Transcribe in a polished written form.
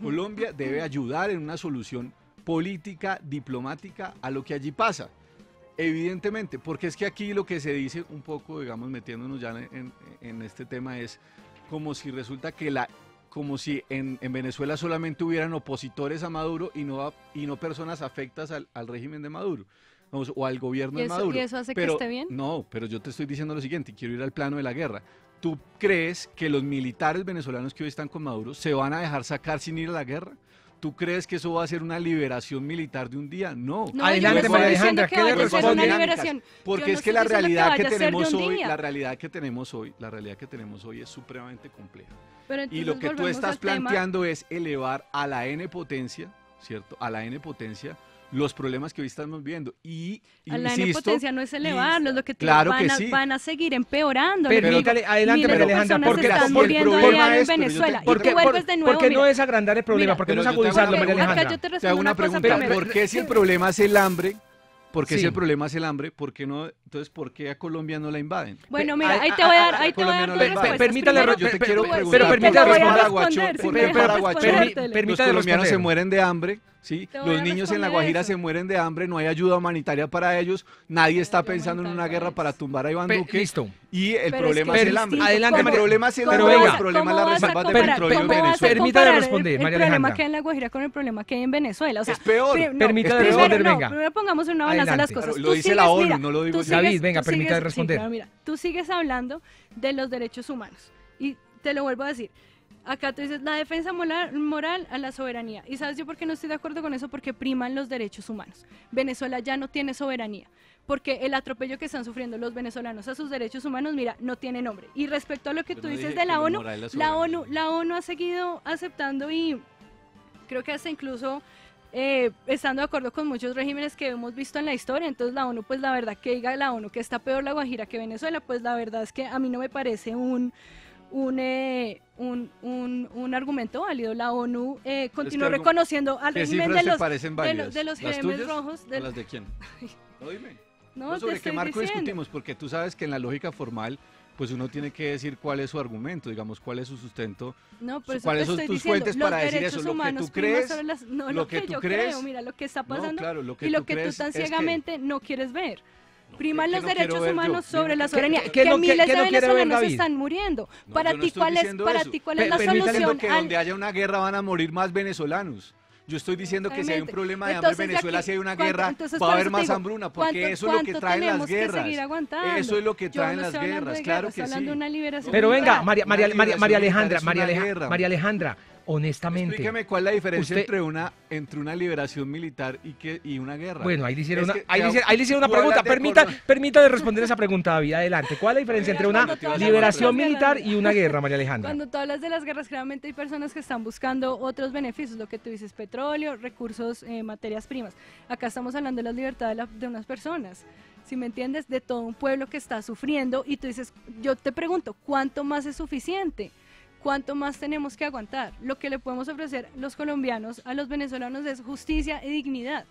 Colombia debe ayudar en una solución política, diplomática a lo que allí pasa. Evidentemente, porque es que aquí lo que se dice un poco, digamos, metiéndonos ya en este tema, es como si resulta que como si en Venezuela solamente hubieran opositores a Maduro y no personas afectas al régimen de Maduro, vamos, o al gobierno de Maduro. ¿Y eso hace pero, que esté bien? No, pero yo te estoy diciendo lo siguiente, y quiero ir al plano de la guerra. ¿Tú crees que los militares venezolanos que hoy están con Maduro se van a dejar sacar sin ir a la guerra? ¿Tú crees que eso va a ser una liberación militar de un día? No. Adelante, María Alejandra, ¿qué le responde? Porque es que la realidad que tenemos hoy, la realidad que tenemos hoy es supremamente compleja. Y lo que tú estás planteando es elevar a la N potencia, ¿cierto? A la N potencia los problemas que hoy estamos viendo. Y a la N potencia no es elevarlos, lo que claro van a seguir empeorando. Permítale, adelante, María Alejandra, porque están muriendo allá en Venezuela. Porque no es agrandar el problema, porque no es agudizarlo, María Alejandra. Te hago una pregunta, ¿por qué si el problema es el hambre? Porque si el problema es el hambre, ¿por qué no? Entonces, ¿por qué a Colombia no la invaden? Bueno, mira, ahí te voy a dar dos respuestas. Permítale, yo te quiero preguntar, pero permítale responder. Los colombianos se mueren de hambre, ¿sí? Los niños en La Guajira se mueren de hambre, no hay ayuda humanitaria para ellos, nadie está pensando en una guerra para tumbar a Iván Duque. Listo. Y el problema es el hambre. Adelante, el problema es el hambre, el problema es las reservas de petróleo en Venezuela. Permítale responder, María Alejandra. El problema que hay en La Guajira con el problema que hay en Venezuela. O sea, es peor. Permítale responder, venga. Primero pongamos en una balanza las cosas. Lo dice la ONU, no lo digo yo. David, venga, permítale responder. Mira, tú sigues hablando de los derechos humanos. Y te lo vuelvo a decir. Acá tú dices, la defensa moral a la soberanía. ¿Y sabes yo por qué no estoy de acuerdo con eso? Porque priman los derechos humanos. Venezuela ya no tiene soberanía, porque el atropello que están sufriendo los venezolanos a sus derechos humanos, mira, no tiene nombre. Y respecto a lo que tú dices de la ONU, la ONU ha seguido aceptando y creo que hasta incluso estando de acuerdo con muchos regímenes que hemos visto en la historia. Entonces la ONU, pues la verdad que diga la ONU que está peor La Guajira que Venezuela, pues la verdad es que a mí no me parece un argumento válido. La ONU continuó reconociendo al régimen de los Jeremes Rojos. ¿Las de quién? No, dime. No, ¿Sobre qué marco discutimos? Porque tú sabes que en la lógica formal, pues uno tiene que decir cuál es su argumento, digamos, cuál es su sustento, cuáles son tus fuentes para decir eso. Lo que tú crees, lo que yo creo, mira, lo que está pasando y lo que tú tan ciegamente no quieres ver. Priman los derechos humanos sobre la soberanía, que miles de venezolanos están muriendo. Para ti, ¿cuál es la solución? Que donde haya una guerra van a morir más venezolanos. Yo estoy diciendo que si hay un problema de hambre en Venezuela, si hay una guerra, va a haber más hambruna, porque eso es lo que traen las guerras. Eso es lo que traen las guerras, claro que sí. Pero venga, María Alejandra, honestamente. Explíqueme cuál es la diferencia entre una liberación militar y una guerra. Bueno, ahí le hicieron una pregunta. Permítale responder esa pregunta, David. Adelante. ¿Cuál es la diferencia entre una liberación militar y una guerra, María Alejandra? Cuando tú hablas de las guerras, claramente hay personas que están buscando otros beneficios, lo que tú dices, petróleo, recursos, materias primas. Acá estamos hablando de la libertad de unas personas. Si me entiendes, de todo un pueblo que está sufriendo, y tú dices, yo te pregunto, ¿cuánto más es suficiente? ¿Cuánto más tenemos que aguantar? Lo que le podemos ofrecer los colombianos a los venezolanos es justicia y dignidad.